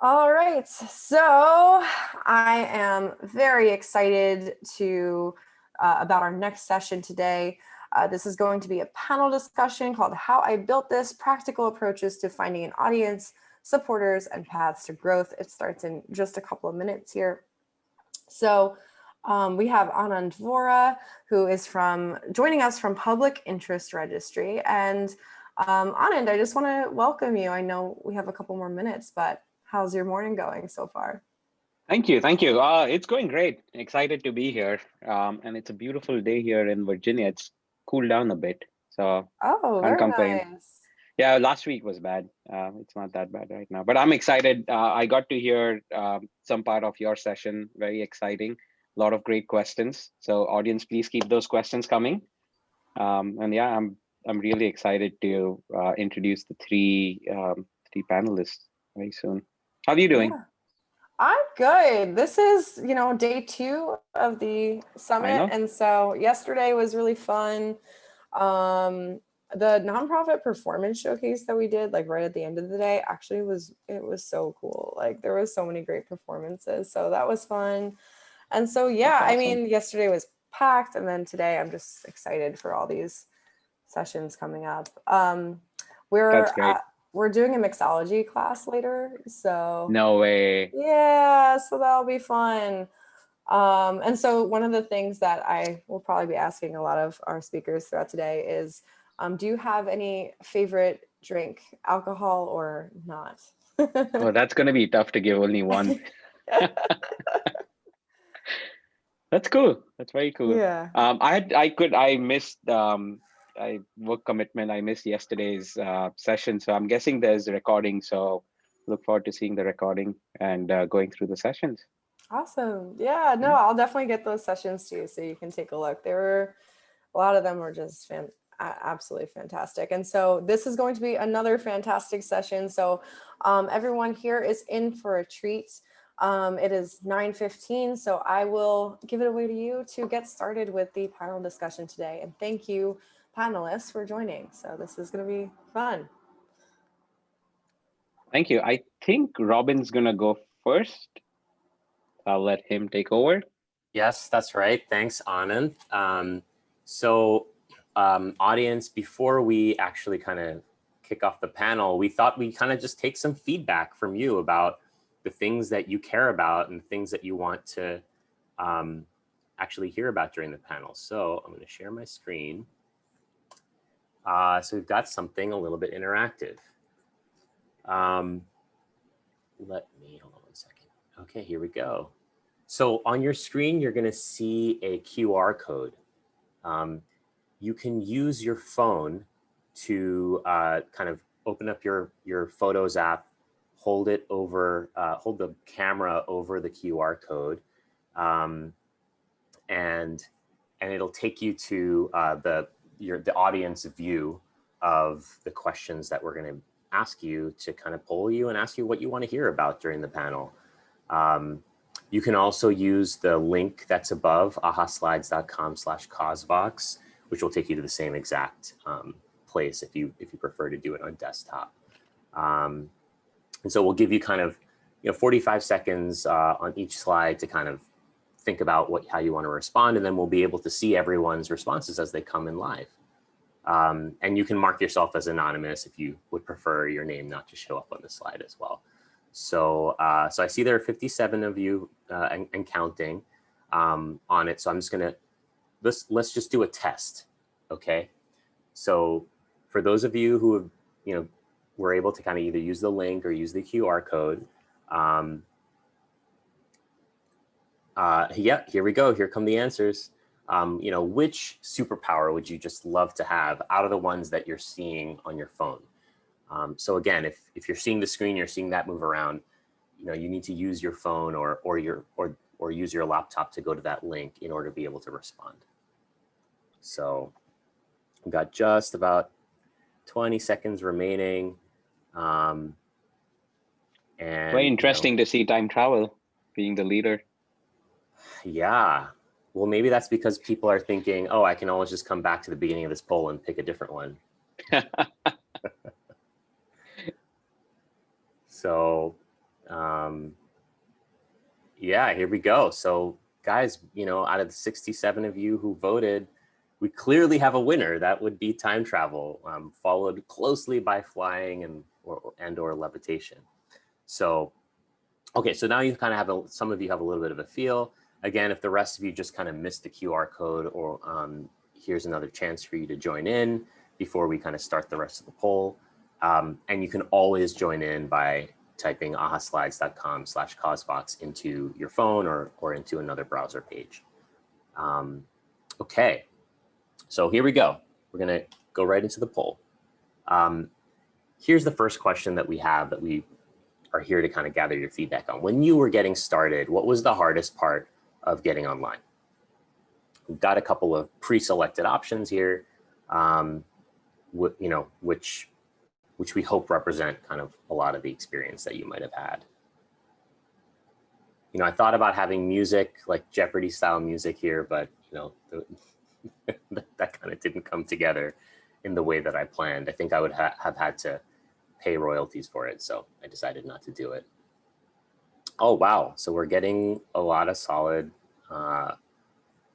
All right, so I am very excited to about our next session today. This is going to be a panel discussion called How I Built This, Practical Approaches to Finding an Audience, Supporters, and Paths to Growth. It starts in just a couple of minutes here. So we have Anand Vora, who is joining us from Public Interest Registry. And Anand, I just want to welcome you. I know we have a couple more minutes, but how's your morning going so far? Thank you. It's going great. Excited to be here. And it's a beautiful day here in Virginia. It's cooled down a bit, so Oh, can't very complain. nice. Yeah, last week was bad. It's not that bad right now, but I'm excited. I got to hear some part of your session. Very exciting. A lot of great questions. So audience, please keep those questions coming. And yeah, I'm really excited to introduce the three panelists very soon. How are you doing? Yeah, I'm good. This is, day 2 of the I summit. know. And so yesterday was really fun. Um, the nonprofit performance showcase that we did, like right at the end of the day, actually it was so cool. Like there was so many great performances. So that was fun. And so, That's yeah, I awesome. mean, yesterday was packed. And then today I'm just excited for all these sessions coming up. We're, That's great. we're doing a mixology class later. So No way. yeah, so that'll be fun. And so one of the things that I will probably be asking a lot of our speakers throughout today is, do you have any favorite drink, alcohol or not? Oh, that's going to be tough to give only one. That's cool. That's very cool. Yeah. I missed I work commitment. I missed yesterday's session, so I'm guessing there's a recording. So look forward to seeing the recording and going through the sessions. Awesome. Yeah, no, Yeah. I'll definitely get those sessions too, so you can take a look. A lot of them were just absolutely fantastic. And so this is going to be another fantastic session. So everyone here is in for a treat. It is 9:15, so I will give it away to you to get started with the panel discussion today. And thank you, panelists, for joining. So this is going to be fun. Thank you. I think Robin's going to go first. I'll let him take over. Yes, that's right. Thanks, Anand. Audience, before we actually kind of kick off the panel, we thought we'd kind of just take some feedback from you about the things that you care about and things that you want to actually hear about during the panel. So I'm going to share my screen. So we've got something a little bit interactive. Let me, hold on one second. Okay, here we go. So on your screen, you're going to see a QR code. You can use your phone to kind of open up your Photos app, hold the camera over the QR code, and it'll take you to the audience view of the questions that we're going to ask you to kind of poll you and ask you what you want to hear about during the panel. You can also use the link that's above, ahaslides.com/causevox, which will take you to the same exact place if you prefer to do it on desktop. And so we'll give you kind of 45 seconds on each slide to kind of think about how you want to respond, and then we'll be able to see everyone's responses as they come in live. And you can mark yourself as anonymous if you would prefer your name not to show up on the slide as well. So I see there are 57 of you and counting on it. So I'm just gonna, let's just do a test, okay? So for those of you who have, were able to kind of either use the link or use the QR code, yeah, here we go. Here come the answers. Which superpower would you just love to have out of the ones that you're seeing on your phone? So again, if you're seeing the screen, you're seeing that move around, you need to use your phone or use your laptop to go to that link in order to be able to respond. So we've got just about 20 seconds remaining. And very interesting to see time travel being the leader. Yeah. Well, maybe that's because people are thinking, oh, I can always just come back to the beginning of this poll and pick a different one. So Yeah, here we go. So guys, out of the 67 of you who voted, we clearly have a winner. That would be time travel, followed closely by flying and or levitation. So, okay, so now you kind of have some of you have a little bit of a feel. Again, if the rest of you just kind of missed the QR code, or here's another chance for you to join in before we kind of start the rest of the poll. And you can always join in by typing ahaslides.com/causevox into your phone or into another browser page. Okay, so here we go. We're gonna go right into the poll. Here's the first question that we have that we are here to kind of gather your feedback on. When you were getting started, what was the hardest part of getting online? We've got a couple of pre-selected options here, which we hope represent kind of a lot of the experience that you might have had. I thought about having music, like Jeopardy style music here, but that kind of didn't come together in the way that I planned. I think I would have had to pay royalties for it, so I decided not to do it. Oh, wow. So we're getting a lot of solid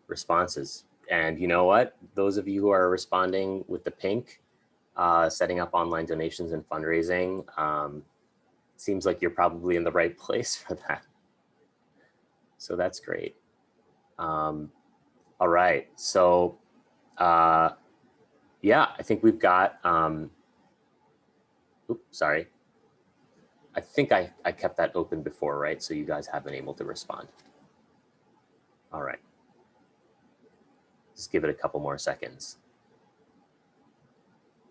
responses. And you know what? Those of you who are responding with the pink, setting up online donations and fundraising, seems like you're probably in the right place for that. So that's great. All right. So yeah, I think we've got, oops, sorry. I think I kept that open before, right? So you guys have been able to respond. All right. Just give it a couple more seconds.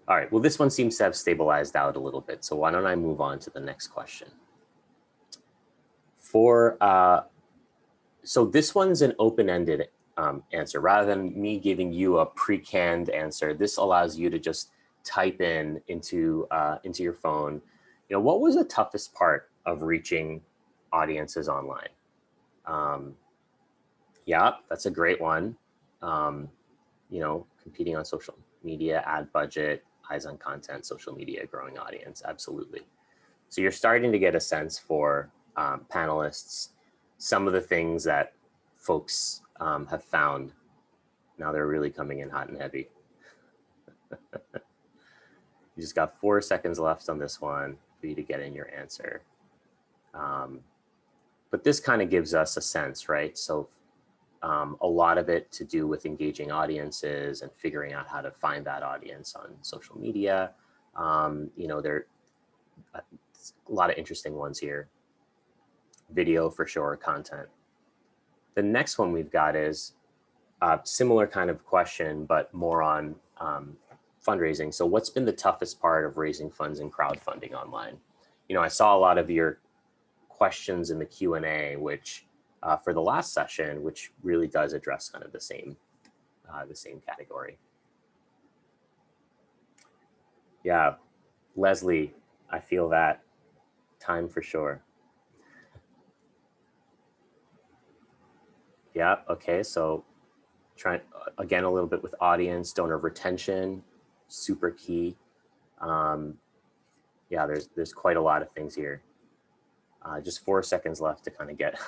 All right, well, this one seems to have stabilized out a little bit. So why don't I move on to the next question? So this one's an open-ended answer. Rather than me giving you a pre-canned answer, this allows you to just type into your phone, what was the toughest part of reaching audiences online? Yeah, that's a great one. Competing on social media, ad budget, eyes on content, social media, growing audience, absolutely. So you're starting to get a sense for panelists, some of the things that folks have found. Now they're really coming in hot and heavy. You just got 4 seconds left on this one for you to get in your answer. But this kind of gives us a sense, right? So a lot of it to do with engaging audiences and figuring out how to find that audience on social media. There are a lot of interesting ones here. Video for sure, content. The next one we've got is a similar kind of question, but more on fundraising. So what's been the toughest part of raising funds and crowdfunding online? I saw a lot of your questions in the Q&A, which for the last session, which really does address kind of the same category. Yeah, Leslie, I feel that. Time for sure. Yeah, okay, so trying again a little bit with audience, donor retention, super key. Yeah, there's quite a lot of things here. Just 4 seconds left to kind of get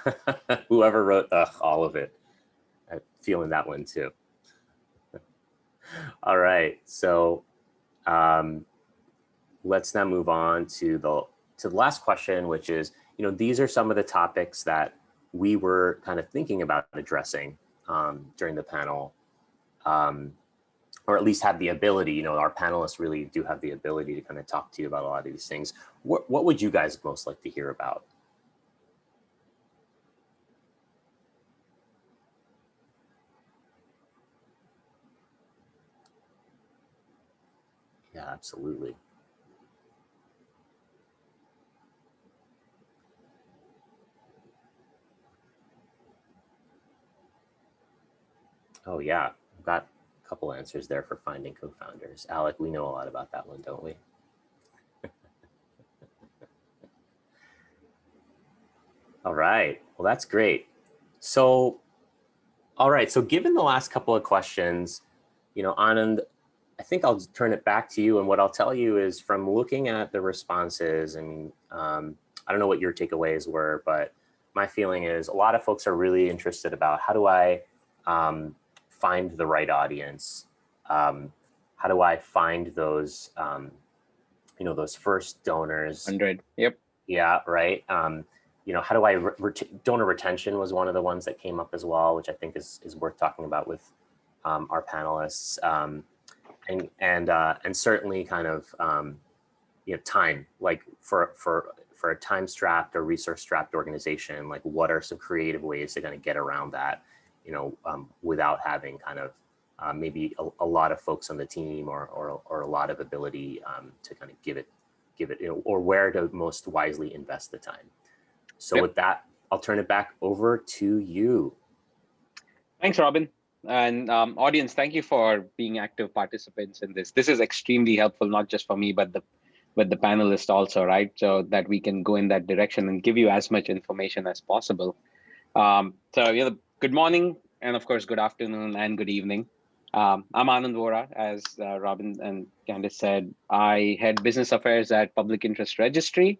whoever wrote all of it. I'm feeling that one too. All right, so let's now move on to the last question, which is, these are some of the topics that we were kind of thinking about addressing during the panel, or at least have the ability, our panelists really do have the ability to kind of talk to you about a lot of these things. What would you guys most like to hear about? Yeah, absolutely. Oh yeah, I've got a couple answers there for finding co-founders. Alec, we know a lot about that one, don't we? All right, well, that's great. So, all right, so given the last couple of questions, Anand, I think I'll turn it back to you. And what I'll tell you is from looking at the responses and I don't know what your takeaways were, but my feeling is a lot of folks are really interested about how do I find the right audience? How do I find those, those first donors? 100. Yep. Yeah, right. How do I donor retention was one of the ones that came up as well, which I think is worth talking about with our panelists, and certainly kind of time, like for a time strapped or resource strapped organization, like what are some creative ways they're going to get around that, without having kind of maybe a lot of folks on the team or a lot of ability to kind of give it, or where to most wisely invest the time. So Yep. With that, I'll turn it back over to you. Thanks, Robin. And audience, thank you for being active participants in this. This is extremely helpful, not just for me, but the panelists also, right? So that we can go in that direction and give you as much information as possible. Good morning, and of course, good afternoon and good evening. I'm Anand Vora, as Robin and Candice said. I head business affairs at Public Interest Registry.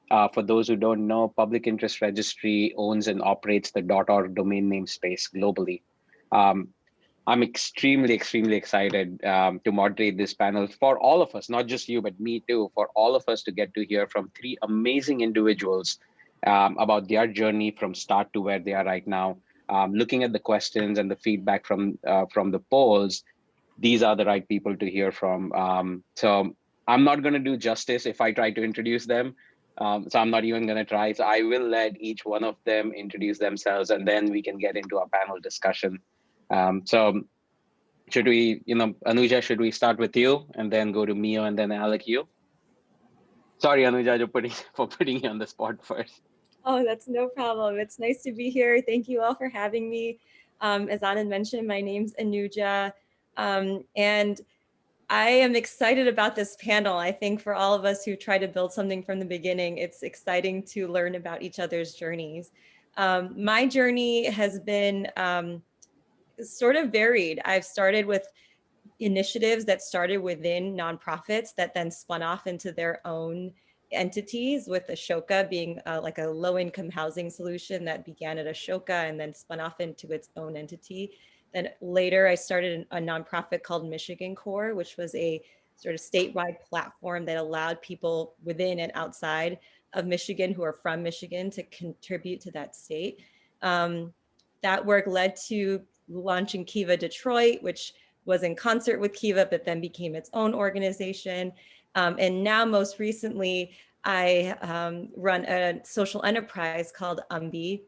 For those who don't know, Public Interest Registry owns and operates the .org domain namespace globally. I'm extremely excited to moderate this panel for all of us, not just you, but me too, for all of us to get to hear from three amazing individuals about their journey from start to where they are right now. Looking at the questions and the feedback from the polls, these are the right people to hear from. So I'm not going to do justice if I try to introduce them. So I'm not even going to try. So I will let each one of them introduce themselves, and then we can get into our panel discussion. So should we, Anuja, should we start with you and then go to Mio and then Alec, you? Sorry, Anuja, for putting you on the spot first. Oh, that's no problem. It's nice to be here. Thank you all for having me. As Anand mentioned, my name's Anuja, and I am excited about this panel. I think for all of us who try to build something from the beginning, it's exciting to learn about each other's journeys. My journey has been sort of varied. I've started with initiatives that started within nonprofits that then spun off into their own entities, with Ashoka being like a low-income housing solution that began at Ashoka and then spun off into its own entity. Then later I started a nonprofit called Michigan Core, which was a sort of statewide platform that allowed people within and outside of Michigan who are from Michigan to contribute to that state. That work led to launching Kiva Detroit, which was in concert with Kiva, but then became its own organization. And now most recently, I run a social enterprise called UMBI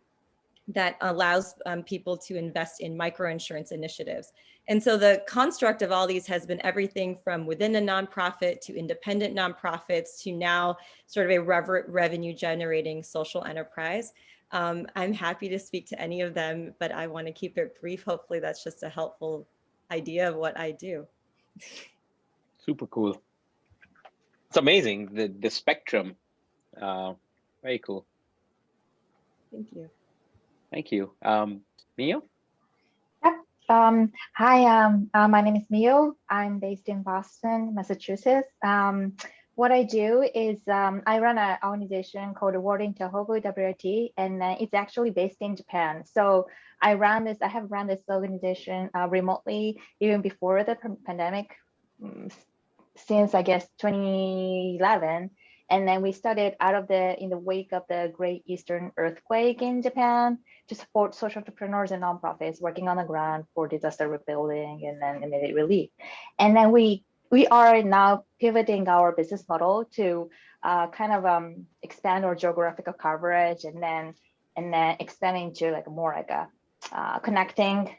that allows people to invest in microinsurance initiatives. And so the construct of all these has been everything from within a nonprofit to independent nonprofits to now sort of a revenue generating social enterprise. I'm happy to speak to any of them, but I want to keep it brief. Hopefully that's just a helpful idea of what I do. Super cool. It's amazing, the spectrum. Very cool. Thank you. Thank you. Mio? Yep. Hi, my name is Mio. I'm based in Boston, Massachusetts. What I do is I run an organization called Vora in Tohoku, WRT, and it's actually based in Japan. So I have run this organization remotely even before the pandemic, since I guess 2011. And then we started in the wake of the Great Eastern Earthquake in Japan to support social entrepreneurs and nonprofits working on the ground for disaster rebuilding and then immediate relief. And then we are now pivoting our business model to kind of expand our geographical coverage and then expanding to like more like connecting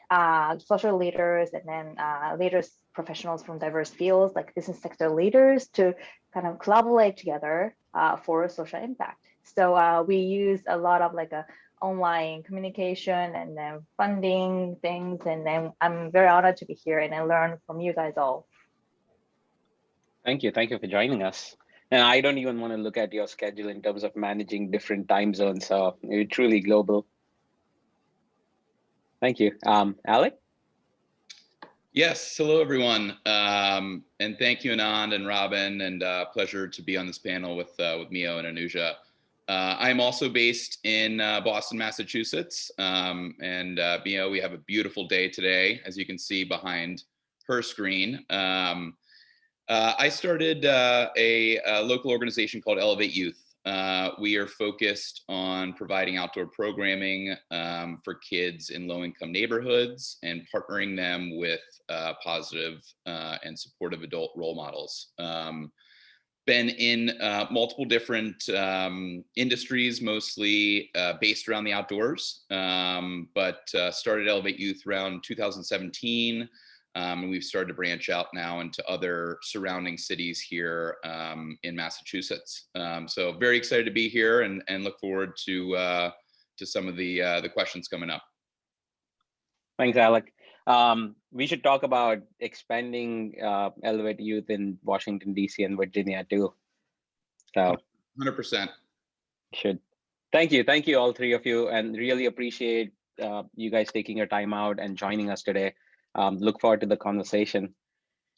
social leaders and then leaders, professionals from diverse fields like business sector leaders to kind of collaborate together for social impact. So we use a lot of like online communication and then funding things. And then I'm very honored to be here and I learn from you guys all. Thank you. Thank you for joining us. And I don't even want to look at your schedule in terms of managing different time zones. So you're truly global. Thank you. Alec? Yes, hello everyone, and thank you Anand and Robin, and pleasure to be on this panel with Mio and Anuja. I'm also based in Boston, Massachusetts. We have a beautiful day today, as you can see behind her screen. I started a local organization called Elevate Youth. We are focused on providing outdoor programming for kids in low-income neighborhoods and partnering them with positive and supportive adult role models. Been in multiple different industries, mostly based around the outdoors, but started Elevate Youth around 2017. And we've started to branch out now into other surrounding cities here in Massachusetts. So very excited to be here and look forward to some of the questions coming up. Thanks, Alec. We should talk about expanding Elevate Youth in Washington, D.C. and Virginia too. So 100%. Should. Thank you, all three of you, and really appreciate you guys taking your time out and joining us today. Look forward to the conversation.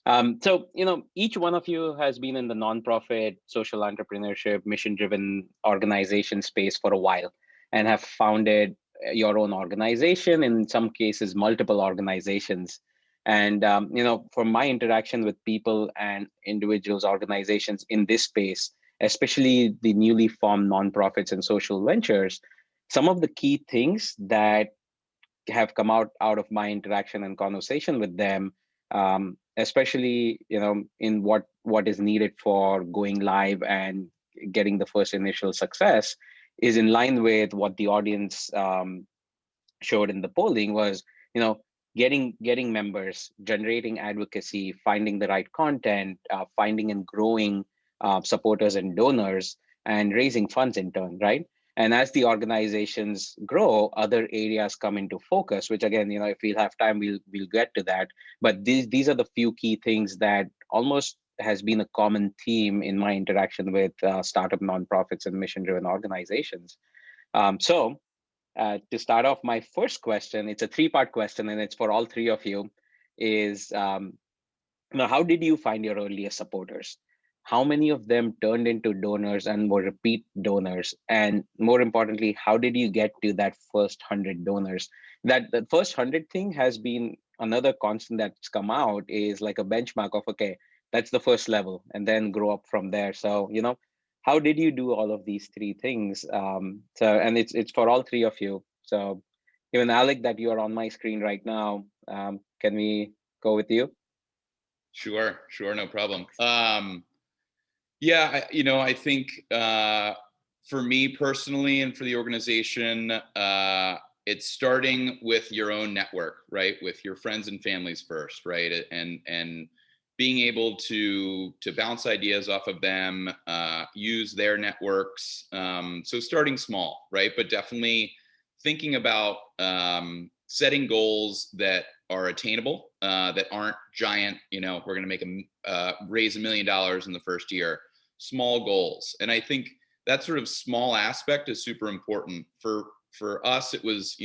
So, each one of you has been in the nonprofit, social entrepreneurship, mission-driven organization space for a while and have founded your own organization, in some cases, multiple organizations. And, from my interaction with people and individuals, organizations in this space, especially the newly formed nonprofits and social ventures, some of the key things that have come out of my interaction and conversation with them, especially in what is needed for going live and getting the first initial success, is in line with what the audience showed in the polling. Was getting members, generating advocacy, finding the right content, finding and growing supporters and donors, and raising funds in turn, right? And as the organizations grow, other areas come into focus, which again, if we'll have time, we'll get to that. But these are the few key things that almost has been a common theme in my interaction with startup nonprofits and mission-driven organizations. So to start off, my first question, it's a three-part question, and it's for all three of you, is how did you find your earliest supporters? How many of them turned into donors and were repeat donors? And more importantly, how did you get to that first 100 donors? That the first 100 thing has been another constant that's come out, is like a benchmark of, okay, that's the first level, and then grow up from there. So, how did you do all of these three things? And it's for all three of you. So even Alec, that you are on my screen right now, can we go with you? Sure, no problem. Yeah, I think for me personally and for the organization, it's starting with your own network, right? With your friends and families first, right? And being able to bounce ideas off of them, use their networks. So starting small, right? But definitely thinking about setting goals that are attainable, that aren't giant, we're going to raise $1 million in the first year. Small goals. And I think that sort of small aspect is super important. For us, it was,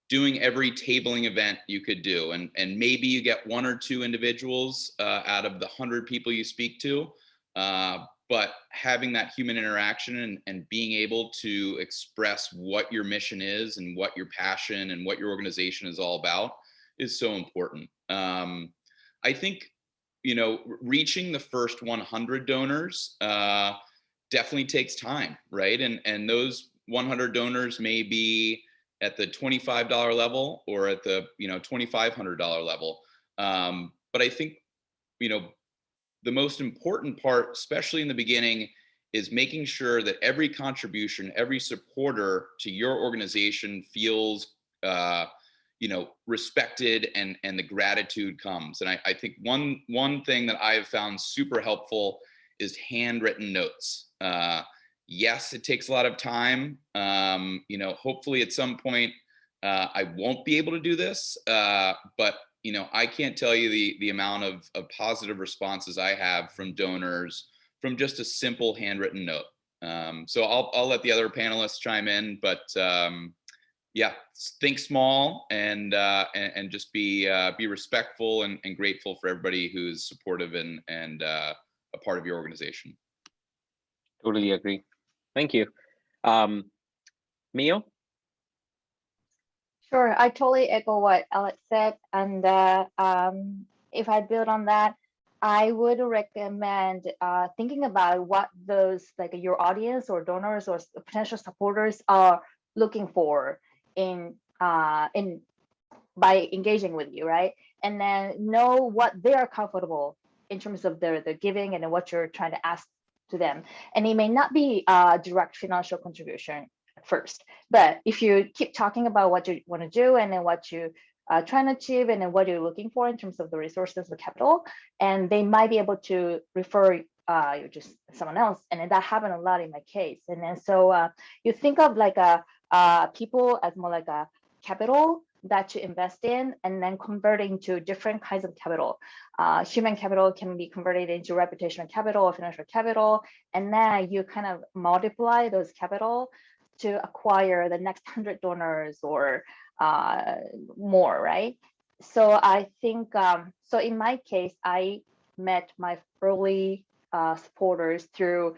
doing every tabling event you could do. And maybe you get one or two individuals out of the 100 people you speak to, but having that human interaction and being able to express what your mission is and what your passion and what your organization is all about is so important. I think, reaching the first 100 donors definitely takes time, right? And those 100 donors may be at the $25 level or at the $2,500 level. But I think the most important part, especially in the beginning, is making sure that every contribution, every supporter to your organization feels respected and the gratitude comes. And I think one thing that I have found super helpful is handwritten notes. Yes, it takes a lot of time. Hopefully at some point I won't be able to do this, but I can't tell you the amount of positive responses I have from donors from just a simple handwritten note. So I'll let the other panelists chime in, but yeah, think small and just be respectful and grateful for everybody who's supportive and a part of your organization. Totally agree. Thank you. Mio? Sure, I totally echo what Alex said. And if I build on that, I would recommend thinking about what those, like your audience or donors or potential supporters are looking for in by engaging with you, right? And then know what they are comfortable in terms of their giving and what you're trying to ask to them. And it may not be a direct financial contribution at first, but if you keep talking about what you want to do and then what you trying to achieve and then what you're looking for in terms of the resources, the capital, and they might be able to refer you just someone else. And then that happened a lot in my case. And then so you think of like people as more like a capital that you invest in and then converting to different kinds of capital. Human capital can be converted into reputational capital or financial capital. And then you kind of multiply those capital to acquire the next 100 donors or more, right? So I think, so in my case, I met my early supporters through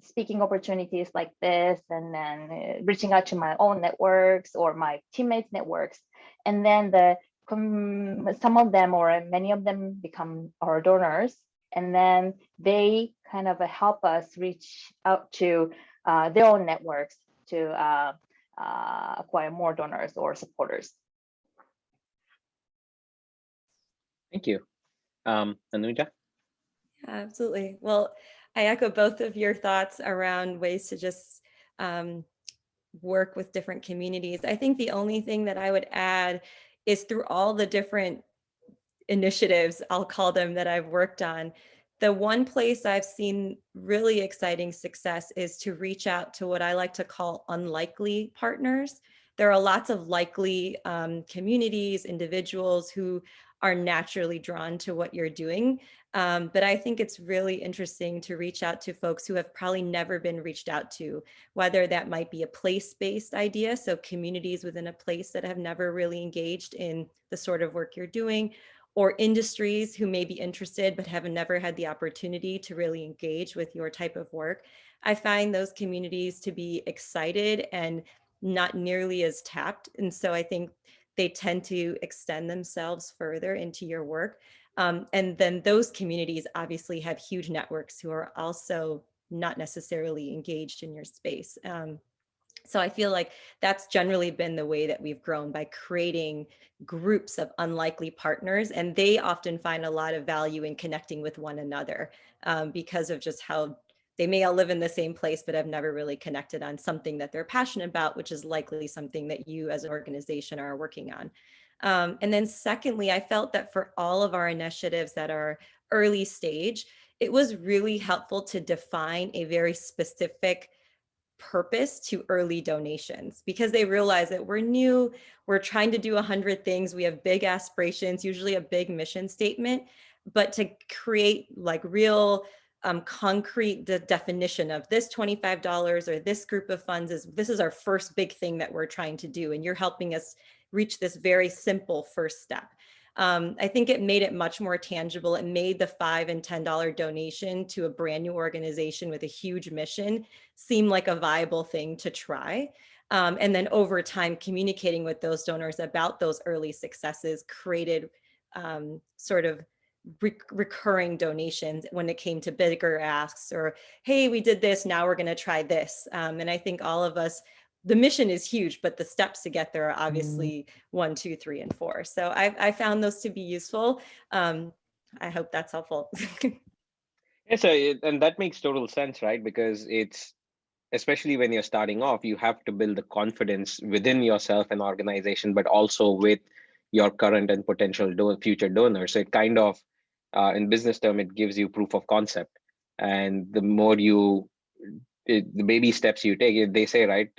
speaking opportunities like this, and then reaching out to my own networks or my teammates' networks. And then some of them or many of them become our donors. And then they kind of help us reach out to their own networks to acquire more donors or supporters. Thank you. Anuja? Absolutely. Well, I echo both of your thoughts around ways to just work with different communities. I think the only thing that I would add is through all the different initiatives, I'll call them, that I've worked on, the one place I've seen really exciting success is to reach out to what I like to call unlikely partners. There are lots of likely communities, individuals who are naturally drawn to what you're doing. But I think it's really interesting to reach out to folks who have probably never been reached out to, whether that might be a place-based idea, so communities within a place that have never really engaged in the sort of work you're doing, or industries who may be interested but have never had the opportunity to really engage with your type of work. I find those communities to be excited and not nearly as tapped. And so I think they tend to extend themselves further into your work. And then those communities obviously have huge networks who are also not necessarily engaged in your space. So I feel like that's generally been the way that we've grown, by creating groups of unlikely partners. And they often find a lot of value in connecting with one another because of just how they may all live in the same place, but have never really connected on something that they're passionate about, which is likely something that you as an organization are working on. And then secondly, I felt that for all of our initiatives that are early stage, it was really helpful to define a very specific purpose to early donations, because they realize that we're new, we're trying to do 100 things, we have big aspirations, usually a big mission statement, but to create like real concrete definition of this $25 or this group of funds this is our first big thing that we're trying to do, and you're helping us reach this very simple first step. I think it made it much more tangible. It made the $5 and $10 donation to a brand new organization with a huge mission seem like a viable thing to try. And then over time, communicating with those donors about those early successes created sort of recurring donations when it came to bigger asks, or, hey, we did this, now we're going to try this. And I think all of us, the mission is huge, but the steps to get there are obviously 1, 2, 3, and 4. So I found those to be useful. I hope that's helpful. Yes, and that makes total sense, right? Because it's, especially when you're starting off, you have to build the confidence within yourself and organization, but also with your current and potential future donors. So it kind of, in business term, it gives you proof of concept. And the more the baby steps you take, they say, right,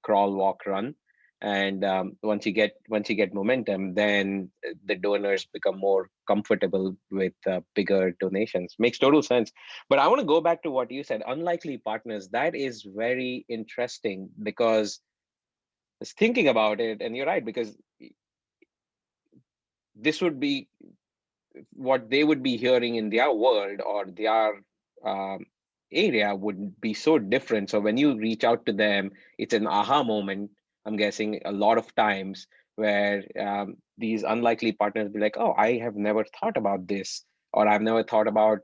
crawl, walk, run. And once you get momentum, then the donors become more comfortable with bigger donations. Makes total sense. But I want to go back to what you said, unlikely partners. That is very interesting, because I was thinking about it, and you're right, because this would be what they would be hearing in their world or their area would be so different. So when you reach out to them, it's an aha moment, I'm guessing, a lot of times, where these unlikely partners be like, oh, I have never thought about this, or I've never thought about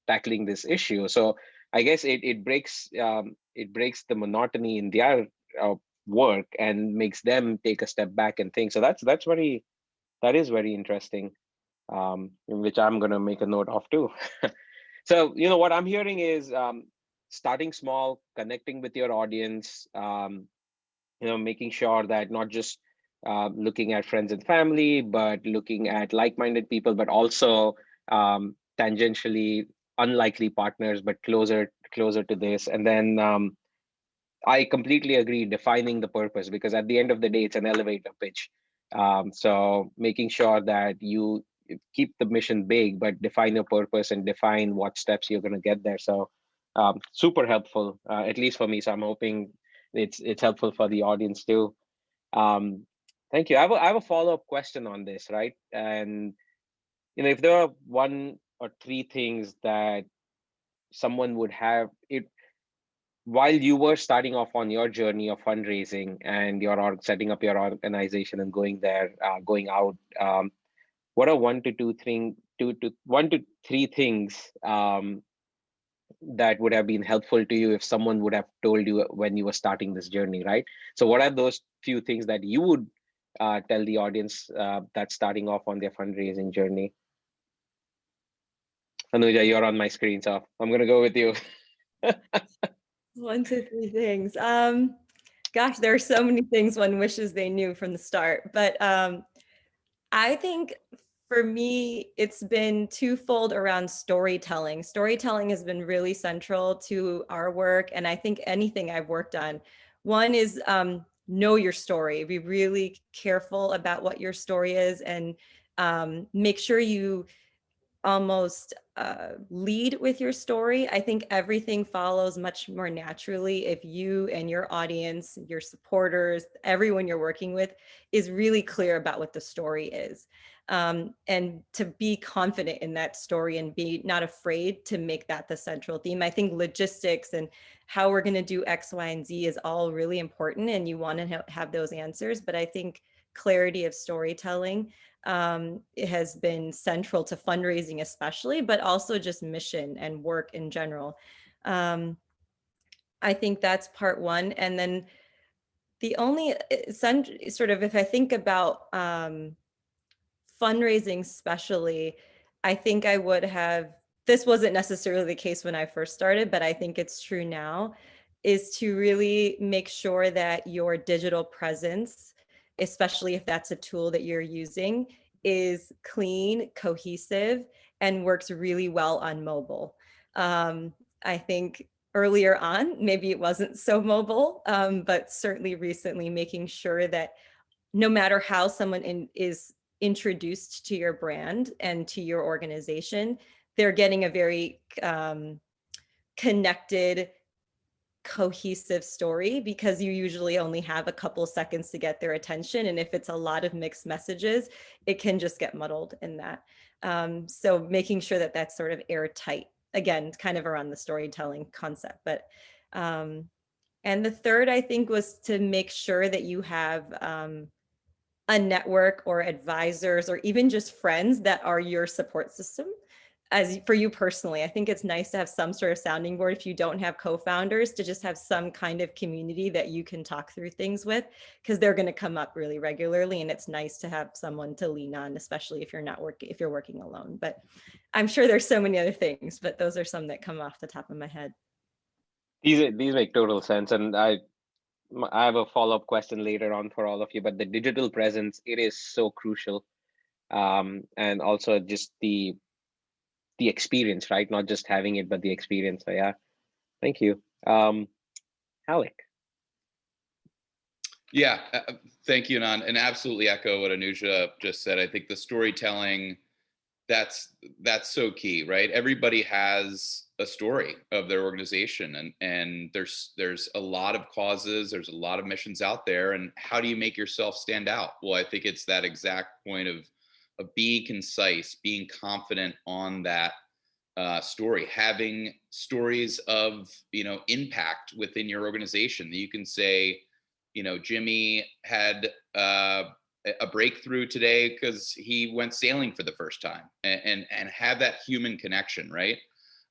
tackling this issue. So I guess it breaks the monotony in their work and makes them take a step back and think. So that is very interesting, in which I'm going to make a note of too. So, what I'm hearing is starting small, connecting with your audience, making sure that not just looking at friends and family, but looking at like-minded people, but also tangentially unlikely partners, but closer to this. And then I completely agree, defining the purpose, because at the end of the day, it's an elevator pitch. So making sure that you keep the mission big, but define your purpose and define what steps you're going to get there. So super helpful, at least for me. So I'm hoping it's helpful for the audience too. Thank you. I have a follow-up question on this, right? And if there are 1 or 3 things that someone would have it while you were starting off on your journey of fundraising and you're setting up your organization and going there, going out, what are 1 to 3 things that would have been helpful to you if someone would have told you when you were starting this journey, right? So what are those few things that you would tell the audience that's starting off on their fundraising journey? Anuja, you're on my screen, so I'm going to go with you. 1 to 3 things. Gosh, there are so many things one wishes they knew from the start, but I think for me, it's been twofold around storytelling. Storytelling has been really central to our work, and I think anything I've worked on. One is know your story. Be really careful about what your story is, and make sure you almost lead with your story. I think everything follows much more naturally if you and your audience, your supporters, everyone you're working with is really clear about what the story is. And to be confident in that story and be not afraid to make that the central theme. I think logistics and how we're going to do X, Y, and Z is all really important, and you want to have those answers. But I think clarity of storytelling it has been central to fundraising especially, but also just mission and work in general. I think that's part 1. And then the only sort of, if I think about fundraising especially, I think I would have, this wasn't necessarily the case when I first started, but I think it's true now, is to really make sure that your digital presence, especially if that's a tool that you're using, is clean, cohesive, and works really well on mobile. I think earlier on, maybe it wasn't so mobile, but certainly recently making sure that no matter how someone is introduced to your brand and to your organization, they're getting a very connected, cohesive story, because you usually only have a couple seconds to get their attention. And if it's a lot of mixed messages, it can just get muddled in that. So making sure that that's sort of airtight, again, kind of around the storytelling concept. But and the third, I think, was to make sure that you have a network or advisors or even just friends that are your support system. As for you personally, I think it's nice to have some sort of sounding board if you don't have co-founders, to just have some kind of community that you can talk through things with, because they're going to come up really regularly, and it's nice to have someone to lean on, especially if you're working alone. But I'm sure there's so many other things, but those are some that come off the top of my head. These make total sense, and I have a follow-up question later on for all of you, but the digital presence, it is so crucial. And also just the experience, right? Not just having it, but the experience. So yeah, thank you. Alec. Yeah, thank you, Anand, and absolutely echo what Anuja just said. I think the storytelling, that's so key, right? Everybody has a story of their organization, and there's a lot of causes, there's a lot of missions out there, and how do you make yourself stand out? Well, I think it's that exact point of being concise, being confident on that story, having stories of, impact within your organization that you can say, Jimmy had a breakthrough today because he went sailing for the first time, and have that human connection, right?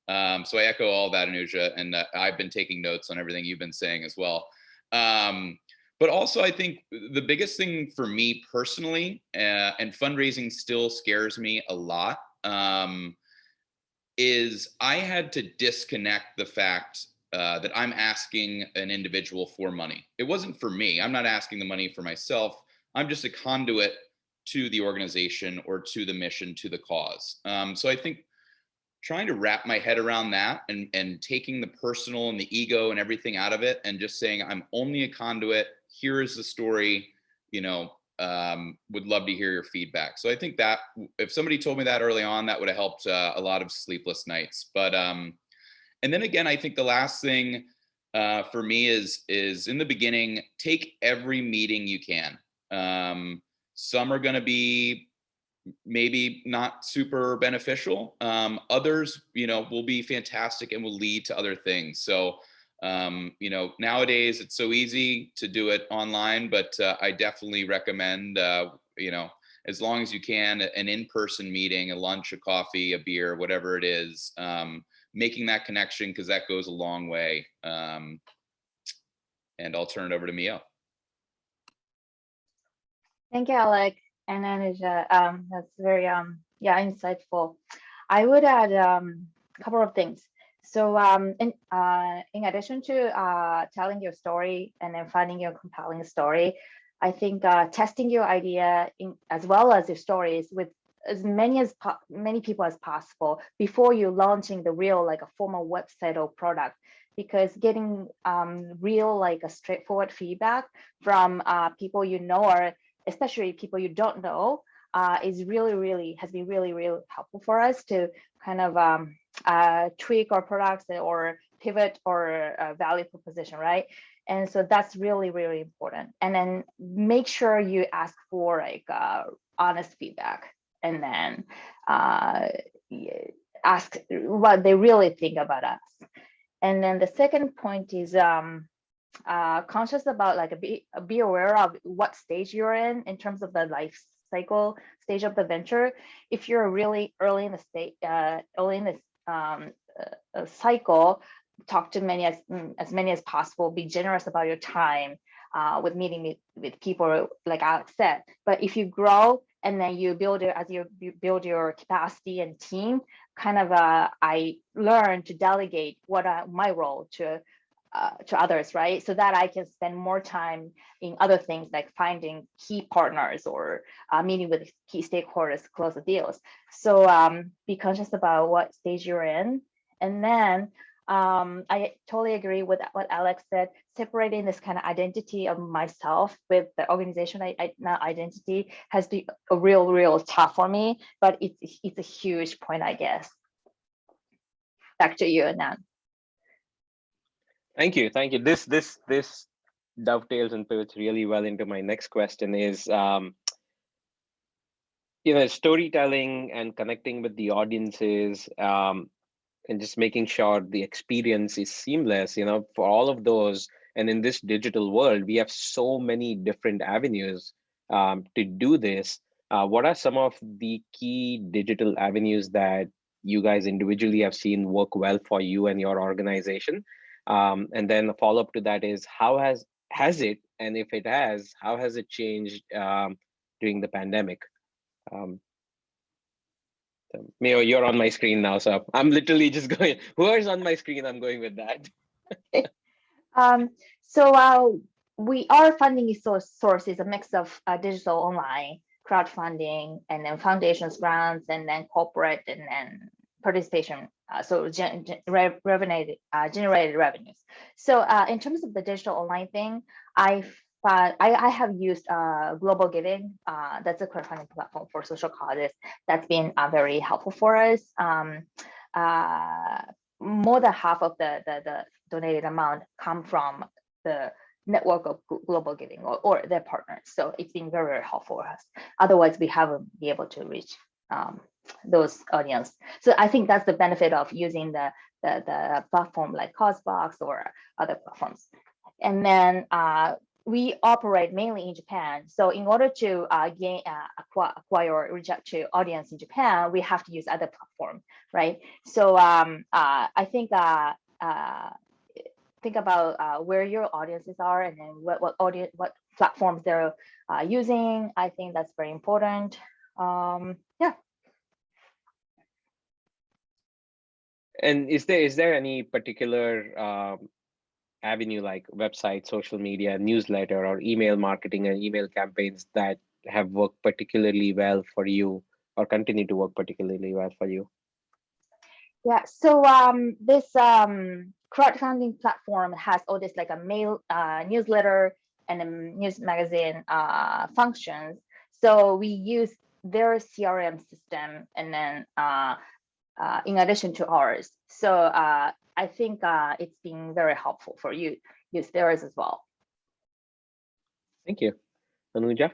So I echo all that, Anuja, and I've been taking notes on everything you've been saying as well. But also, I think the biggest thing for me personally, and fundraising still scares me a lot, is I had to disconnect the fact that I'm asking an individual for money. It wasn't for me. I'm not asking the money for myself. I'm just a conduit to the organization or to the mission, to the cause. So I think trying to wrap my head around that, and taking the personal and the ego and everything out of it, and just saying, I'm only a conduit. Here is the story, would love to hear your feedback. So I think that if somebody told me that early on, that would have helped a lot of sleepless nights. But, and then again, I think the last thing for me is in the beginning, take every meeting you can. Some are going to be maybe not super beneficial. Others, will be fantastic and will lead to other things. So, nowadays it's so easy to do it online, but I definitely recommend, as long as you can, an in-person meeting, a lunch, a coffee, a beer, whatever it is, making that connection, because that goes a long way. And I'll turn it over to Mio. Thank you, Alec. And Anuja, that's very insightful. I would add a couple of things. So in addition to telling your story and then finding your compelling story, I think testing your idea as well as your stories with as many people as possible before you launching the real, like a formal website or product, because getting real, like a straightforward feedback from people or especially people you don't know has been really helpful for us to kind of tweak our products or pivot or value proposition, right? And so that's really important. And then make sure you ask for like honest feedback, and then ask what they really think about us. And then the second point is conscious about like be aware of what stage you're in terms of the life cycle stage of the venture. If you're really early in the state, early in this cycle, talk to as many as possible. Be generous about your time with meeting with people, like Alex said. But if you grow and then you build it as you build your capacity and team, kind of I learned to delegate what my role to others, right? So that I can spend more time in other things like finding key partners or meeting with key stakeholders to close the deals. So be conscious about what stage you're in. And then I totally agree with what Alex said, separating this kind of identity of myself with the organization identity has been a real tough for me, but it's a huge point, I guess. Back to you, Anand. Thank you. This dovetails and pivots really well into my next question is, storytelling and connecting with the audiences, and just making sure the experience is seamless, for all of those. And in this digital world, we have so many different avenues to do this. What are some of the key digital avenues that you guys individually have seen work well for you and your organization? And then a follow-up to that is, how has it, and if it has, how has it changed during the pandemic? Mio, you're on my screen now, so I'm literally just going, whoever's on my screen, I'm going with that. So our funding source is a mix of digital, online, crowdfunding, and then foundations, grants, and then corporate, and then participation. So generated revenues. So in terms of the digital online thing, I have used Global Giving. That's a crowdfunding platform for social causes. That's been very helpful for us. More than half of the donated amount come from the network of Global Giving or their partners. So it's been very helpful for us. Otherwise, we haven't been able to reach those audience. So I think that's the benefit of using the platform like Cosbox or other platforms. And then we operate mainly in Japan. So in order to acquire or reach out to audience in Japan, we have to use other platform, right? So I think think about where your audiences are, and then what platforms they're using. I think that's very important. Yeah. And is there any particular avenue like website, social media, newsletter, or email marketing and email campaigns that have worked particularly well for you or continue to work particularly well for you? Yeah, so this crowdfunding platform has all this like a mail newsletter and a news magazine functions. So we use their CRM system, and then in addition to ours. So I think it's been very helpful for you use theirs as well. Thank you. Anuja?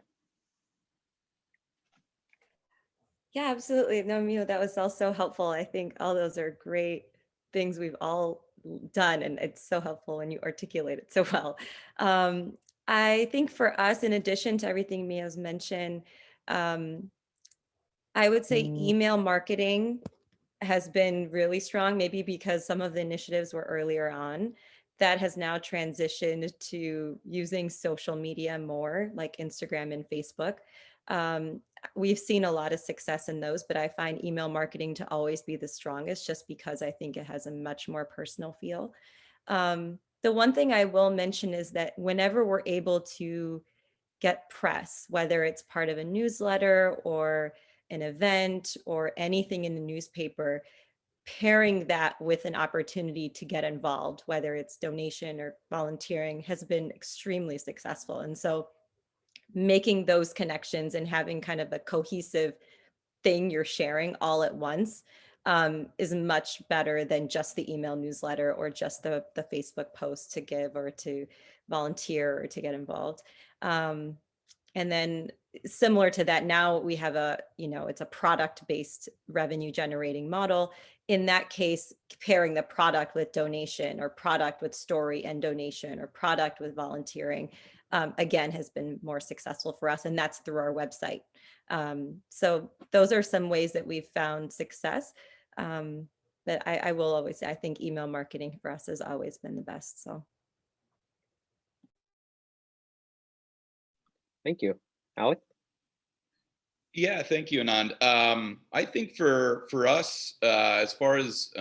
Yeah, absolutely. No, Mio, that was also helpful. I think all those are great things we've all done, and it's so helpful when you articulate it so well. I think for us, in addition to everything Mio's mentioned, I would say email marketing has been really strong, maybe because some of the initiatives were earlier on. That has now transitioned to using social media more, like Instagram and Facebook. We've seen a lot of success in those, but I find email marketing to always be the strongest, just because I think it has a much more personal feel. The one thing I will mention is that whenever we're able to get press, whether it's part of a newsletter or an event or anything in the newspaper, pairing that with an opportunity to get involved, whether it's donation or volunteering, has been extremely successful. And so making those connections and having kind of a cohesive thing you're sharing all at once is much better than just the email newsletter or just the Facebook post to give or to volunteer or to get involved. And then similar to that, now we have it's a product-based revenue generating model. In that case, pairing the product with donation, or product with story and donation, or product with volunteering, again, has been more successful for us, and that's through our website. So those are some ways that we've found success. But I will always say, I think email marketing for us has always been the best. So. Thank you. Alec? Yeah, thank you, Anand. I think for us, as far as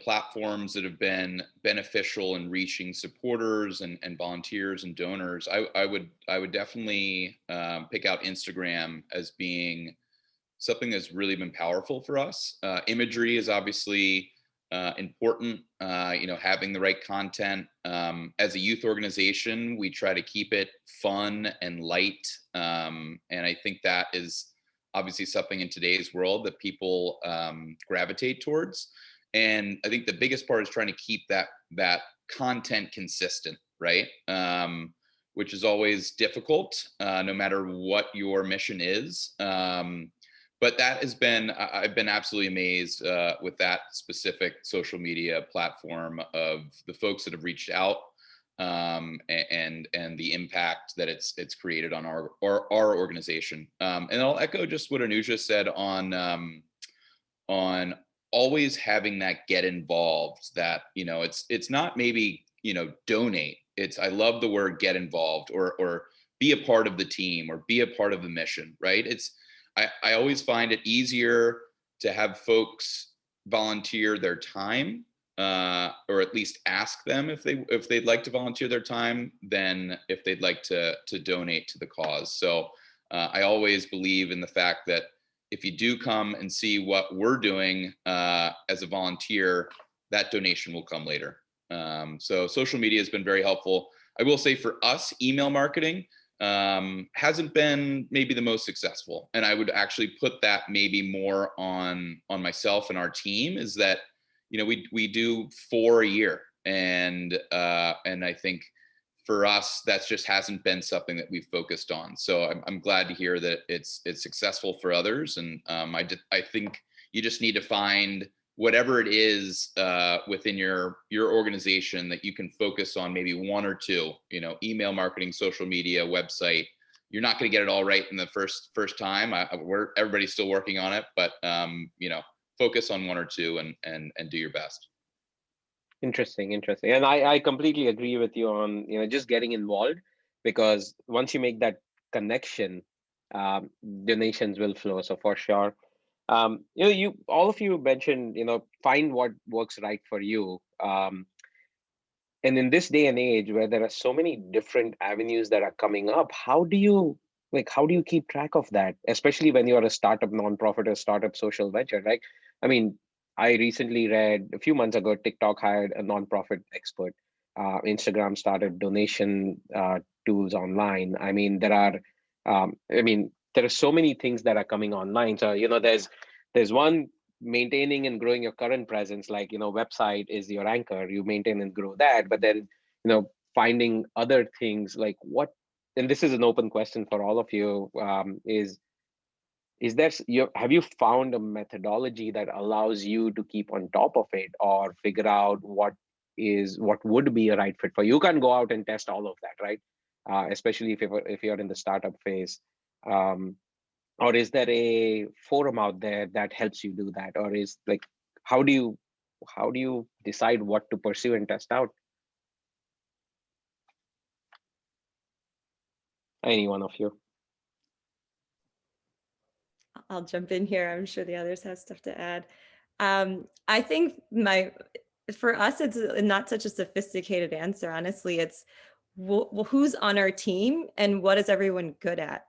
platforms that have been beneficial in reaching supporters and volunteers and donors, I would definitely pick out Instagram as being something that's really been powerful for us. Imagery is obviously important, having the right content. As a youth organization, we try to keep it fun and light. And I think that is obviously something in today's world that people gravitate towards. And I think the biggest part is trying to keep that content consistent, right? Which is always difficult, no matter what your mission is. But that has been, I've been absolutely amazed with that specific social media platform of the folks that have reached out and the impact that it's created on our organization. And I'll echo just what Anuja said on always having that get involved, that, it's not maybe, donate. I love the word get involved, or be a part of the team, or be a part of the mission, right? I always find it easier to have folks volunteer their time, or at least ask them if they'd like to volunteer their time, than if they'd like to donate to the cause. So I always believe in the fact that if you do come and see what we're doing as a volunteer, that donation will come later. So social media has been very helpful. I will say for us, email marketing hasn't been maybe the most successful. And I would actually put that maybe more on myself and our team, is that, we do 4 a year. And I think for us, that's just hasn't been something that we've focused on. So I'm glad to hear that it's successful for others. And I think you just need to find whatever it is within your organization that you can focus on, maybe one or two, email marketing, social media, website. You're not going to get it all right in the first time. Everybody's still working on it, but focus on one or two and do your best. Interesting. And I completely agree with you on, just getting involved, because once you make that connection, donations will flow. So for sure, you all of you mentioned, find what works right for you. And in this day and age where there are so many different avenues that are coming up, how do you keep track of that, especially when you're a startup nonprofit or startup social venture, right? I mean, I recently read a few months ago, TikTok hired a nonprofit expert. Instagram started donation tools online. I mean, there are so many things that are coming online. So, there's one, maintaining and growing your current presence, like, website is your anchor, you maintain and grow that. But then, finding other things like what, and this is an open question for all of you, have you found a methodology that allows you to keep on top of it, or figure out what would be a right fit for you? You can't go out and test all of that, right? Especially if you're in the startup phase. Or is there a forum out there that helps you do that? Or is like, how do you decide what to pursue and test out? Any one of you? I'll jump in here. I'm sure the others have stuff to add. I think for us, it's not such a sophisticated answer. Honestly, it's well, who's on our team and what is everyone good at,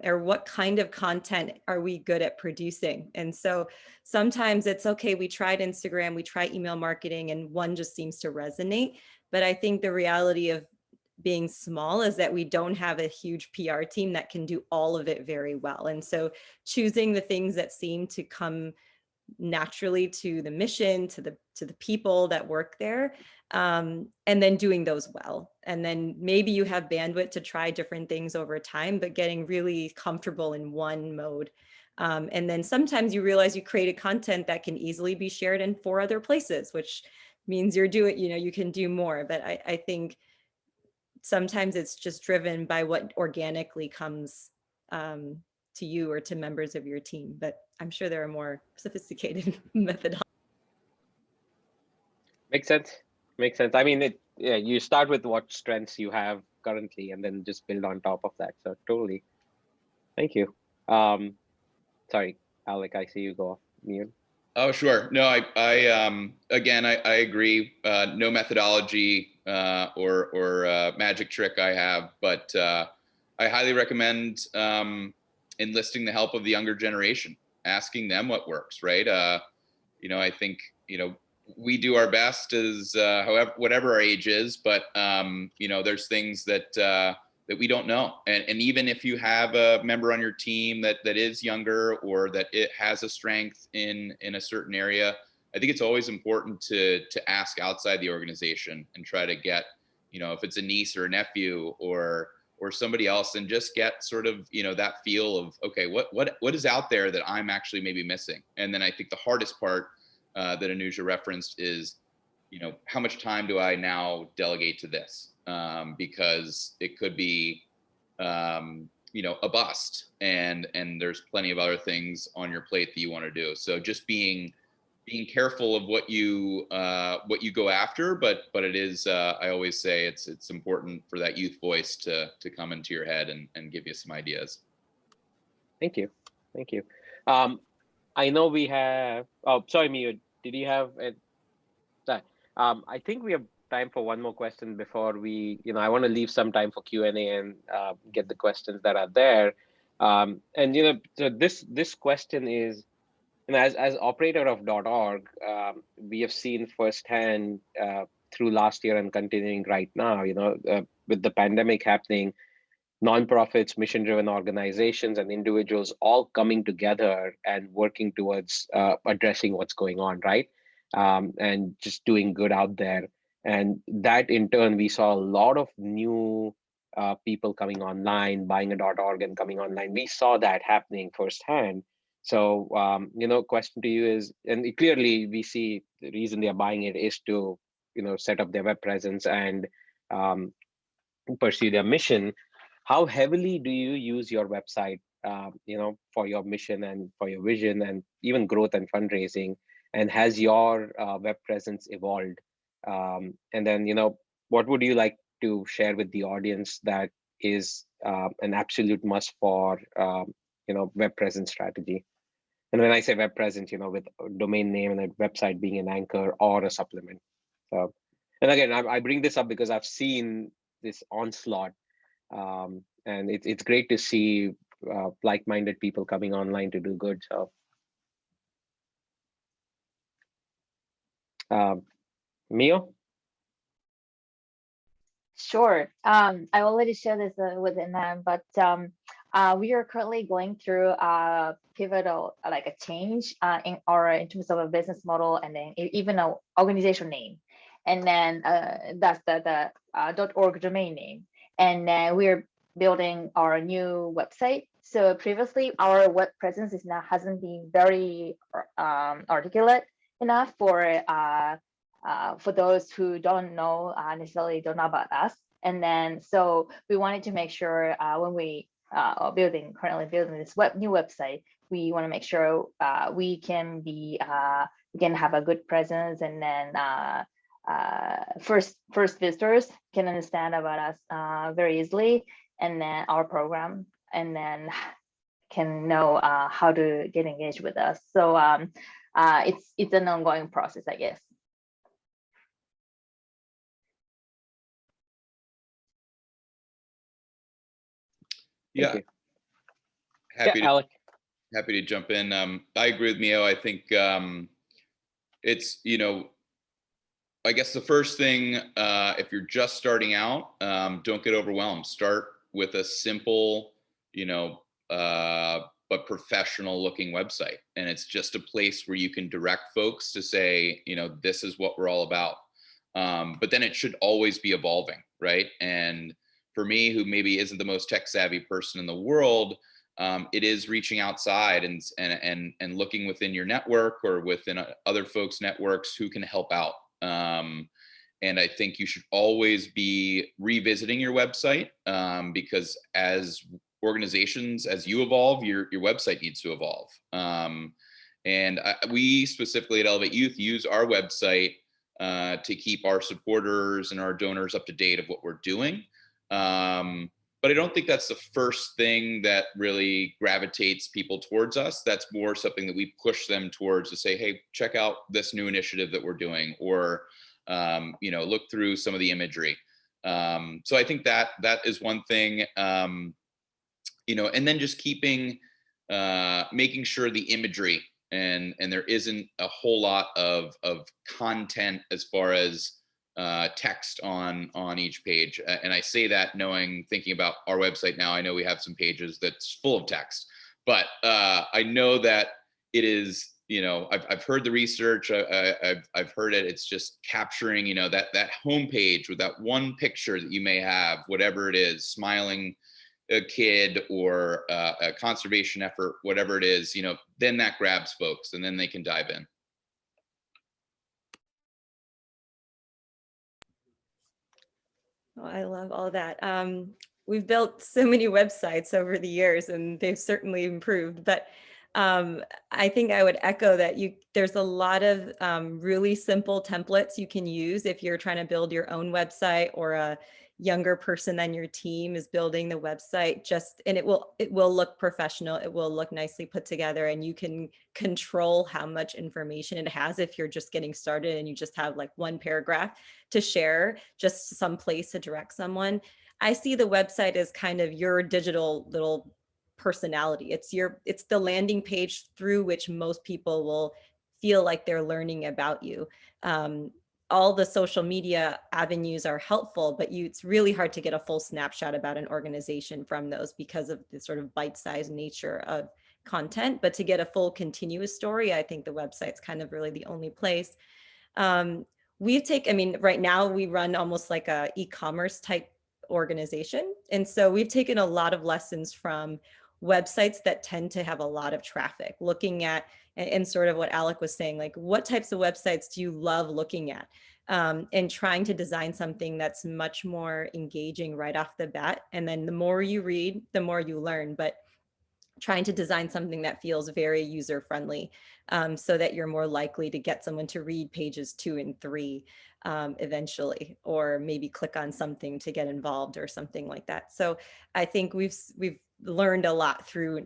or what kind of content are we good at producing? And so sometimes it's okay, we tried Instagram, we tried email marketing, and one just seems to resonate. But I think the reality of being small is that we don't have a huge PR team that can do all of it very well. And so choosing the things that seem to come naturally to the mission, to the people that work there, and then doing those well. And then maybe you have bandwidth to try different things over time, but getting really comfortable in one mode. And then sometimes you realize you created content that can easily be shared in 4 other places, which means you can do more. But I think sometimes it's just driven by what organically comes to you or to members of your team, but I'm sure there are more sophisticated methodologies. Makes sense. I mean, you start with what strengths you have currently and then just build on top of that. So totally. Thank you. Sorry, Alec, I see you go off mute. Oh, sure. No, I agree. No methodology or magic trick I have, but I highly recommend enlisting the help of the younger generation, asking them what works, right? I think, we do our best as whatever our age is, but there's things that we don't know. And even if you have a member on your team that is younger, or that it has a strength in a certain area, I think it's always important to ask outside the organization and try to get, if it's a niece or a nephew or somebody else, and just get sort of, that feel of, okay, what is out there that I'm actually maybe missing? And then I think the hardest part that Anuja referenced is, how much time do I now delegate to this? Because it could be, a bust, and there's plenty of other things on your plate that you want to do. So just being careful of what you go after, but it is, I always say it's important for that youth voice to come into your head and give you some ideas. Thank you. I know we have, oh, sorry, Mio, did you have a, I think we have time for one more question before we, I want to leave some time for Q&A and get the questions that are there. And, so this question is, as operator of .org, we have seen firsthand through last year and continuing right now, with the pandemic happening, nonprofits, mission-driven organizations, and individuals all coming together and working towards addressing what's going on, right? And just doing good out there. And that in turn, we saw a lot of new people coming online, buying a.org and coming online. We saw that happening firsthand. So, question to you is, and clearly we see the reason they are buying it is to, set up their web presence and um, pursue their mission. How heavily do you use your website, for your mission and for your vision and even growth and fundraising? And has your web presence evolved? And then, what would you like to share with the audience that is an absolute must for, web presence strategy? And when I say web presence, with a domain name and a website being an anchor or a supplement. So, and again, I bring this up because I've seen this onslaught, and it's great to see like-minded people coming online to do good. So, Mio? Sure. I already shared this with Anand, but we are currently going through a pivotal, like a change in terms of a business model, and then even an organization name, and then that's the .org domain name, and then we're building our new website. So previously, our web presence hasn't been very articulate enough for those who don't know necessarily don't know about us. And then so we wanted to make sure when we are currently building this new website, we want to make sure we can have a good presence, and then first visitors can understand about us very easily, and then our program, and then can know how to get engaged with us. So it's an ongoing process, I guess. Yeah, Alec. happy to jump in. I agree with Mio. I think it's, I guess the first thing, if you're just starting out, don't get overwhelmed. Start with a simple, but professional looking website. And it's just a place where you can direct folks to say, this is what we're all about. But then it should always be evolving, right? And for me, who maybe isn't the most tech savvy person in the world, it is reaching outside and looking within your network or within other folks' networks who can help out. And I think you should always be revisiting your website, because as organizations, as you evolve, your website needs to evolve. We specifically at Elevate Youth use our website to keep our supporters and our donors up to date of what we're doing. But I don't think that's the first thing that really gravitates people towards us. That's more something that we push them towards to say, hey, check out this new initiative that we're doing, or look through some of the imagery. So I think that is one thing, and then just making sure the imagery and there isn't a whole lot of content as far as text on each page. And I say that thinking about our website now, I know we have some pages that's full of text, but I know that it is, I've heard the research, I've heard it. It's just capturing, that homepage with that one picture that you may have, whatever it is, smiling a kid or a conservation effort, whatever it is, then that grabs folks and then they can dive in. Oh, I love all that. We've built so many websites over the years and they've certainly improved, but I think I would echo that there's a lot of really simple templates you can use if you're trying to build your own website, or a younger person than your team is building the website. And it will look professional. It will look nicely put together, and you can control how much information it has if you're just getting started and you just have like one paragraph to share, just some place to direct someone. I see the website as kind of your digital little personality. It's the landing page through which most people will feel like they're learning about you. All the social media avenues are helpful, but it's really hard to get a full snapshot about an organization from those because of the sort of bite-sized nature of content. But to get a full continuous story, I think the website's kind of really the only place. I mean, right now we run almost like a e-commerce type organization. And so we've taken a lot of lessons from websites that tend to have a lot of traffic, looking at, and sort of what Alec was saying, like what types of websites do you love looking at? And trying to design something that's much more engaging right off the bat. And then the more you read, the more you learn. But trying to design something that feels very user friendly, so that you're more likely to get someone to read pages 2 and 3 eventually, or maybe click on something to get involved or something like that. So I think we've learned a lot through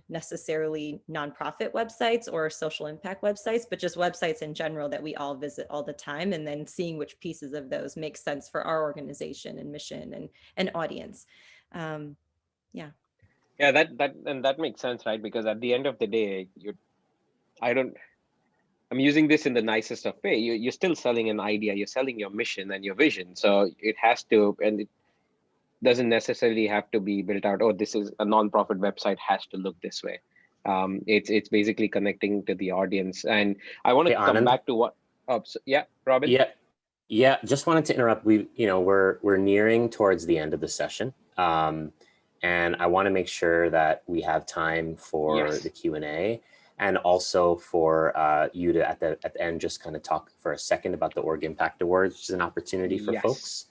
necessarily nonprofit websites or social impact websites, but just websites in general that we all visit all the time, and then seeing which pieces of those make sense for our organization and mission and audience. Yeah. Yeah, that makes sense, right? Because at the end of the day, I'm using this in the nicest of way. You're still selling an idea, you're selling your mission and your vision. So it has to, and it doesn't necessarily have to be built out. Oh, this is a nonprofit website has to look this way. It's basically connecting to the audience. And I want to come Anand? back to what. Oh, so, yeah, Robin. Yeah. Just wanted to interrupt. We're nearing towards the end of the session. And I want to make sure that we have time for the Q&A, and also for you to at the end just kind of talk for a second about the Org Impact Awards, which is an opportunity for folks.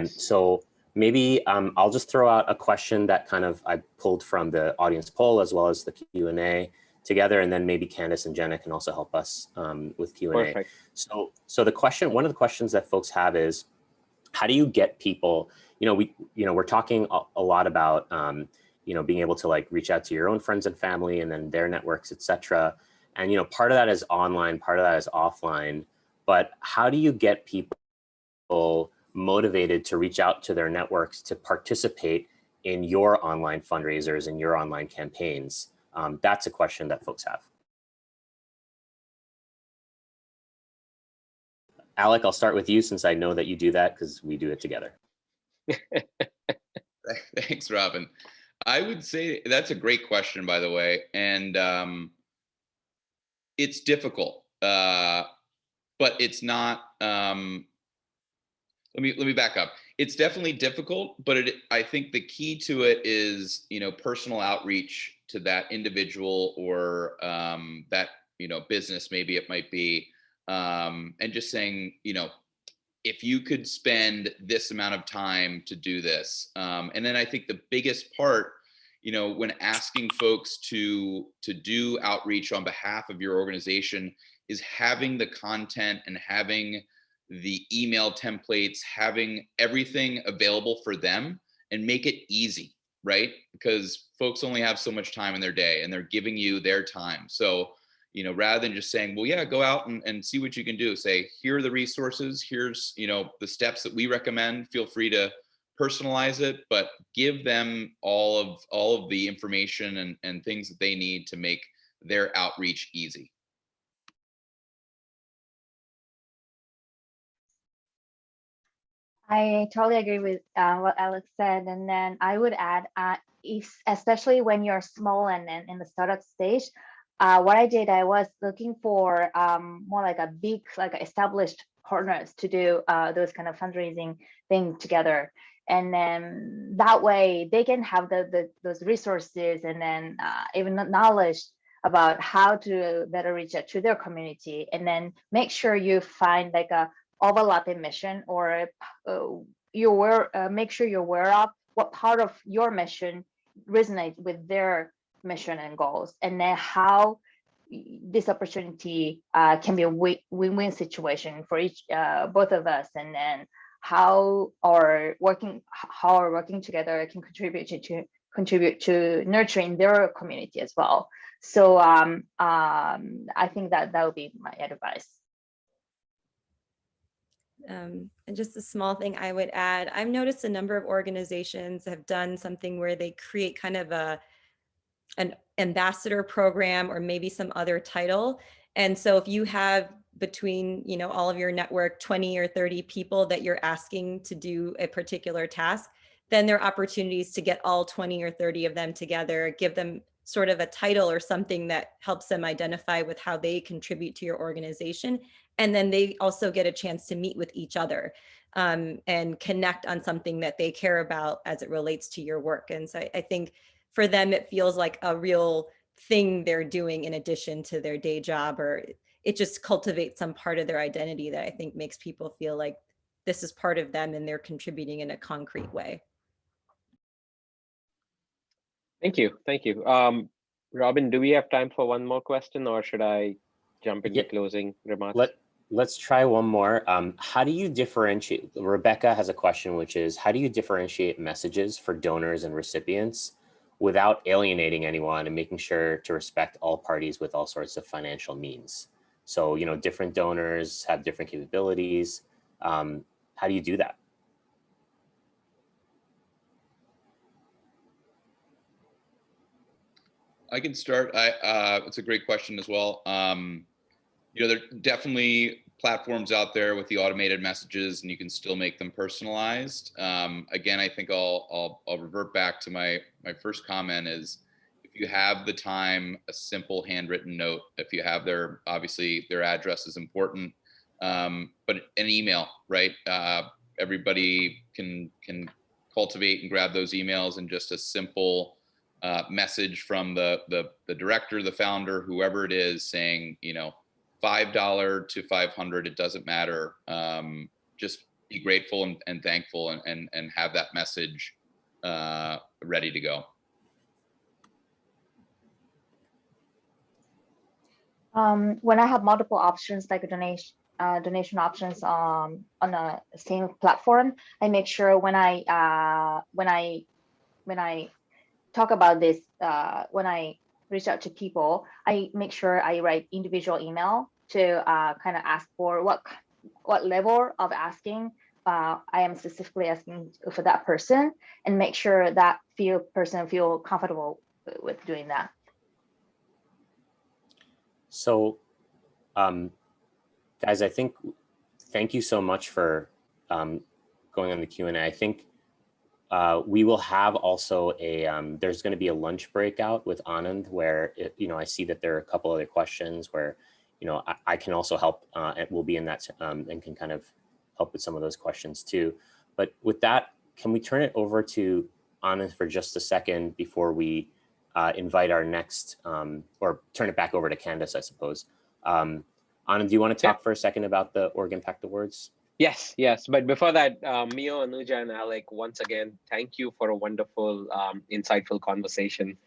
So maybe I'll just throw out a question that kind of I pulled from the audience poll as well as the Q&A together, and then maybe Candace and Jenna can also help us with Q&A. Perfect. So one of the questions that folks have is, how do you get people? We're talking a lot about, being able to like reach out to your own friends and family and then their networks, et cetera. And, part of that is online, part of that is offline, but how do you get people motivated to reach out to their networks to participate in your online fundraisers and your online campaigns? That's a question that folks have. Alec, I'll start with you since I know that you do that because we do it together. Thanks, Robin. I would say that's a great question, by the way. And it's difficult, but it's not, let me back up. It's definitely difficult, but I think the key to it is, personal outreach to that individual or that, business, maybe it might be, and just saying, if you could spend this amount of time to do this. And then I think the biggest part, when asking folks to do outreach on behalf of your organization, is having the content and having the email templates, having everything available for them, and make it easy, right? Because folks only have so much time in their day and they're giving you their time. So, rather than just saying, well, yeah, go out and see what you can do, say, here are the resources, here's, the steps that we recommend, feel free to personalize it, but give them all of the information and things that they need to make their outreach easy. I totally agree with what Alex said. And then I would add, especially when you're small and in the startup stage, what I did, I was looking for more like a big, like established partners to do those kind of fundraising thing together. And then that way they can have those resources and then even knowledge about how to better reach out to their community, and then make sure you find like a overlapping mission, or make sure you're aware of what part of your mission resonates with their mission and goals, and then how this opportunity can be a win-win situation for both of us, and then how our working together can contribute to nurturing their community as well. So I think that would be my advice. And just a small thing I would add, I've noticed a number of organizations have done something where they create kind of an ambassador program or maybe some other title. And so if you have between, all of your network, 20 or 30 people that you're asking to do a particular task, then there are opportunities to get all 20 or 30 of them together, give them sort of a title or something that helps them identify with how they contribute to your organization, And then they also get a chance to meet with each other and connect on something that they care about as it relates to your work. And so I think for them, it feels like a real thing they're doing in addition to their day job, or it just cultivates some part of their identity that I think makes people feel like this is part of them and they're contributing in a concrete way. Thank you. Thank you. Robin, do we have time for one more question, or should I jump into closing remarks? Let's try one more. How do you differentiate? Rebecca has a question, which is, how do you differentiate messages for donors and recipients without alienating anyone and making sure to respect all parties with all sorts of financial means? So, you know, different donors have different capabilities. How do you do that? I can start. It's a great question as well. You know, there are definitely platforms out there with the automated messages, and you can still make them personalized. Again, I think I'll revert back to my first comment is, if you have the time, a simple handwritten note. If you have obviously their address is important, but an email, right? Everybody can cultivate and grab those emails, and just a simple message from the director, the founder, whoever it is, saying, you know, $5 to 500, it doesn't matter. Just be grateful and thankful, and have that message ready to go. When I have multiple options, like donation options on a same platform, I make sure when I talk about this, when I reach out to people, I make sure I write individual email to kind of ask for what level of asking I am specifically asking for that person, and make sure that person feel comfortable with doing that. So, guys, I think, thank you so much for going on the Q&A. I think we will have also there's going to be a lunch breakout with Anand, where you know, I see that there are a couple other questions where, you know, I can also help, and we'll be in that and can kind of help with some of those questions too. But with that, can we turn it over to Anand for just a second before we invite our next, or turn it back over to Candace, I suppose. Anand, do you want to talk for a second about the Org Impact Awards? Yes. But before that, Mio, Anuja, and Alec, once again, thank you for a wonderful, insightful conversation.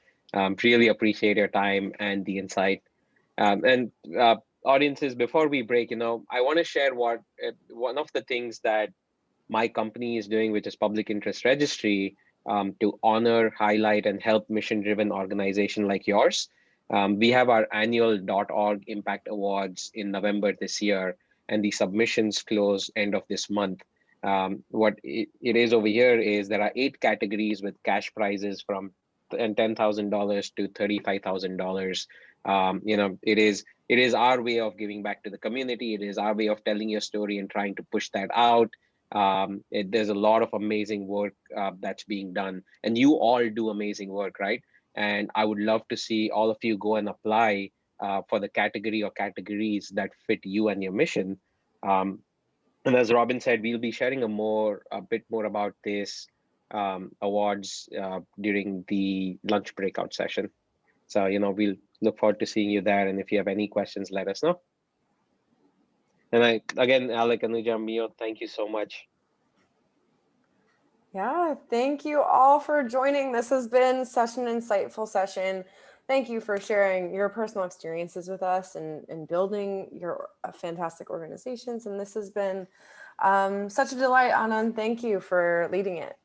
Really appreciate your time and the insight. And audiences, before we break, you know, I want to share what one of the things that my company is doing, which is Public Interest Registry, to honor, highlight, and help mission-driven organization like yours. We have our annual .org Impact Awards in November this year, and the submissions close end of this month. What it is over here is there are 8 categories with cash prizes from $10,000 to $35,000. You know, it is our way of giving back to the community. It is our way of telling your story and trying to push that out. There's a lot of amazing work that's being done, and you all do amazing work, right? And I would love to see all of you go and apply for the category or categories that fit you and your mission. And as Robin said, we'll be sharing a bit more about this awards during the lunch breakout session. So, you know, we'll look forward to seeing you there. And if you have any questions, let us know. And again, Alec, Anuja, Mio, thank you so much. Yeah, thank you all for joining. This has been such an insightful session. Thank you for sharing your personal experiences with us and building your fantastic organizations. And this has been such a delight, Anand. Thank you for leading it.